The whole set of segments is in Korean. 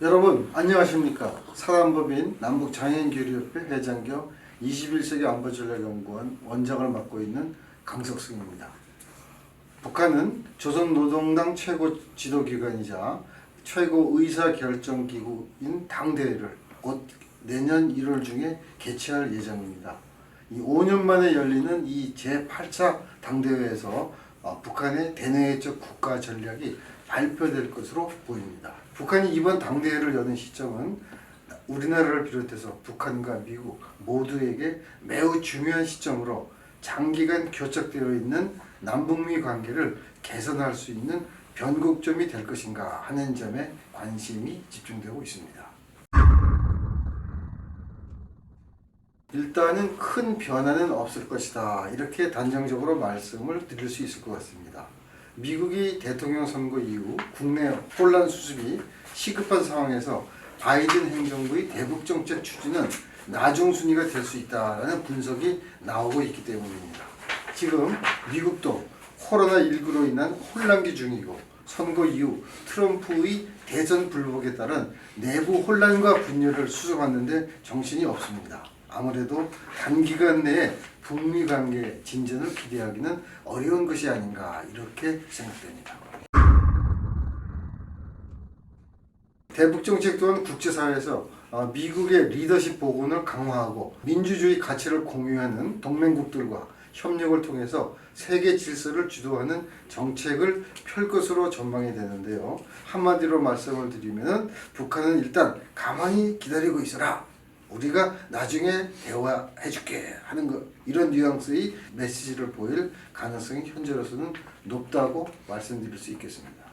여러분 안녕하십니까. 사단법인 남북장애인교류협회 회장 겸 21세기 안보전략연구원 원장을 맡고 있는 강석승입니다. 북한은 조선노동당 최고 지도기관이자 최고 의사결정기구인 당대회를 곧 내년 1월 중에 개최할 예정입니다. 이 5년 만에 열리는 이 제8차 당대회에서 북한의 대내외적 국가 전략이 발표될 것으로 보입니다. 북한이 이번 당대회를 여는 시점은 우리나라를 비롯해서 북한과 미국 모두에게 매우 중요한 시점으로 장기간 교착되어 있는 남북미 관계를 개선할 수 있는 변곡점이 될 것인가 하는 점에 관심이 집중되고 있습니다. 일단은 큰 변화는 없을 것이다. 이렇게 단정적으로 말씀을 드릴 수 있을 것 같습니다. 미국이 대통령 선거 이후 국내 혼란 수습이 시급한 상황에서 바이든 행정부의 대북 정책 추진은 나중 순위가 될 수 있다라는 분석이 나오고 있기 때문입니다. 지금 미국도 코로나19로 인한 혼란기 중이고 선거 이후 트럼프의 대선 불복에 따른 내부 혼란과 분열을 수습하는데 정신이 없습니다. 아무래도 단기간 내에 북미 관계 진전을 기대하기는 어려운 것이 아닌가 이렇게 생각됩니다. 대북 정책 또한 국제사회에서 미국의 리더십 복원을 강화하고 민주주의 가치를 공유하는 동맹국들과 협력을 통해서 세계 질서를 주도하는 정책을 펼 것으로 전망이 되는데요. 한마디로 말씀을 드리면 북한은 일단 가만히 기다리고 있어라. 우리가 나중에 대화해줄게 하는 것, 이런 뉘앙스의 메시지를 보일 가능성이 현재로서는 높다고 말씀드릴 수 있겠습니다.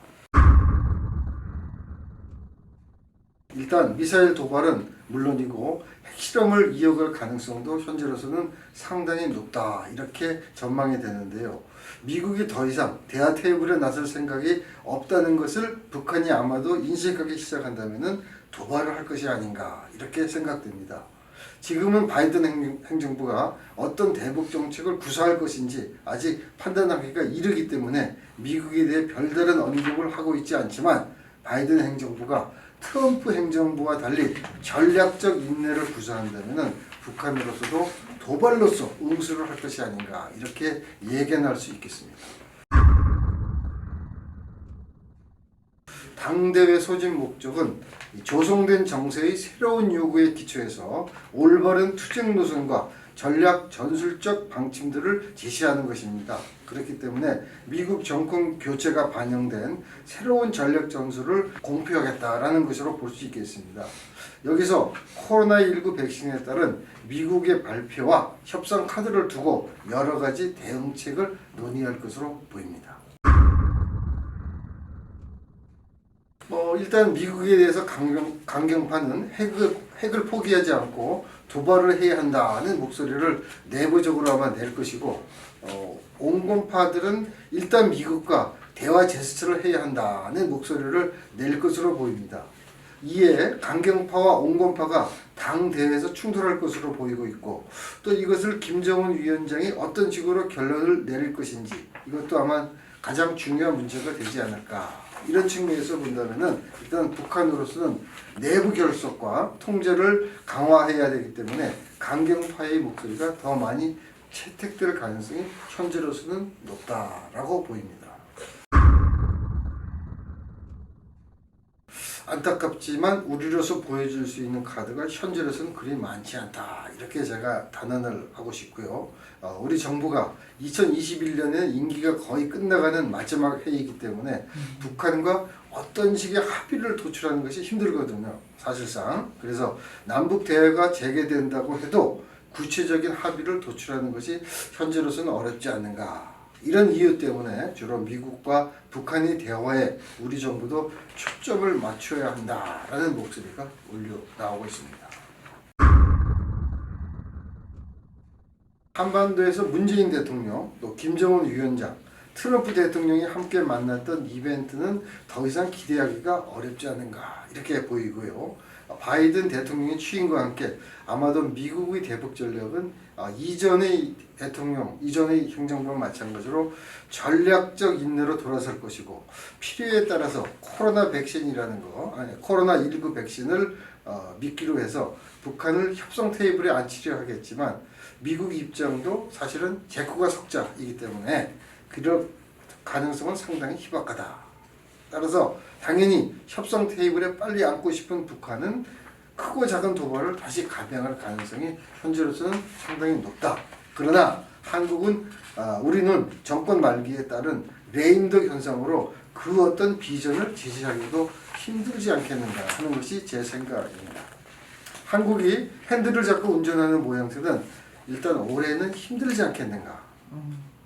일단 미사일 도발은 물론이고 핵실험을 이어갈 가능성도 현재로서는 상당히 높다 이렇게 전망이 되는데요. 미국이 더 이상 대화 테이블에 나설 생각이 없다는 것을 북한이 아마도 인식하기 시작한다면 도발을 할 것이 아닌가 이렇게 생각됩니다. 지금은 바이든 행정부가 어떤 대북 정책을 구사할 것인지 아직 판단하기가 이르기 때문에 미국에 대해 별다른 언급을 하고 있지 않지만 바이든 행정부가 트럼프 행정부와 달리 전략적 인내를 구사한다면 북한으로서도 도발로서 응수를 할 것이 아닌가 이렇게 예견할 수 있겠습니다. 당대회 소집 목적은 조성된 정세의 새로운 요구에 기초해서 올바른 투쟁 노선과 전략 전술적 방침들을 제시하는 것입니다. 그렇기 때문에 미국 정권 교체가 반영된 새로운 전략 전술을 공표하겠다라는 것으로 볼 수 있겠습니다. 여기서 코로나19 백신에 따른 미국의 발표와 협상 카드를 두고 여러 가지 대응책을 논의할 것으로 보입니다. 일단 미국에 대해서 강경파는 핵을 포기하지 않고 도발을 해야 한다는 목소리를 내부적으로 아마 낼 것이고 온건파들은 일단 미국과 대화 제스처를 해야 한다는 목소리를 낼 것으로 보입니다. 이에 강경파와 온건파가 당대회에서 충돌할 것으로 보이고 있고 또 이것을 김정은 위원장이 어떤 식으로 결론을 내릴 것인지 이것도 아마 가장 중요한 문제가 되지 않을까. 이런 측면에서 본다면 일단 북한으로서는 내부 결속과 통제를 강화해야 되기 때문에 강경파의 목소리가 더 많이 채택될 가능성이 현재로서는 높다라고 보입니다. 안타깝지만 우리로서 보여줄 수 있는 카드가 현재로서는 그리 많지 않다 이렇게 제가 단언을 하고 싶고요. 우리 정부가 2021년에 임기가 거의 끝나가는 마지막 해이기 때문에 북한과 어떤 식의 합의를 도출하는 것이 힘들거든요. 사실상. 그래서 남북 대화가 재개된다고 해도 구체적인 합의를 도출하는 것이 현재로서는 어렵지 않는가. 이런 이유 때문에 주로 미국과 북한의 대화에 우리 정부도 초점을 맞춰야 한다라는 목소리가 올려 나오고 있습니다. 한반도에서 문재인 대통령, 또 김정은 위원장, 트럼프 대통령이 함께 만났던 이벤트는 더 이상 기대하기가 어렵지 않은가 이렇게 보이고요. 바이든 대통령의 취임과 함께 아마도 미국의 대북 전략은 이전의 대통령, 이전의 행정부와 마찬가지로 전략적 인내로 돌아설 것이고, 필요에 따라서 코로나 백신이라는 거, 아니 코로나19 백신을 미끼로 해서 북한을 협상 테이블에 앉히려 하겠지만, 미국 입장도 사실은 제쿠가 석자이기 때문에 그럴 가능성은 상당히 희박하다. 따라서 당연히 협상 테이블에 빨리 앉고 싶은 북한은 크고 작은 도발을 다시 감행할 가능성이 현재로서는 상당히 높다. 그러나 한국은 우리는 정권 말기에 따른 레임덕 현상으로 그 어떤 비전을 제시하기도 힘들지 않겠는가 하는 것이 제 생각입니다. 한국이 핸들을 잡고 운전하는 모양새는 일단 올해는 힘들지 않겠는가.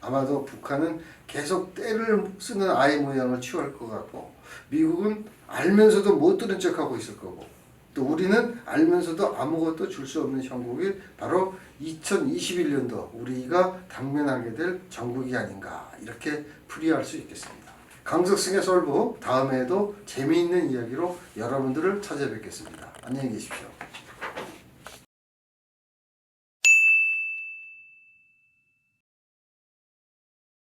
아마도 북한은 계속 때를 쓰는 아이 모양을 취할 것 같고, 미국은 알면서도 못 들은 척하고 있을 거고, 또 우리는 알면서도 아무것도 줄 수 없는 형국이 바로 2021년도 우리가 당면하게 될 정국이 아닌가, 이렇게 풀이할 수 있겠습니다. 강석승의 설부, 다음에도 재미있는 이야기로 여러분들을 찾아뵙겠습니다. 안녕히 계십시오.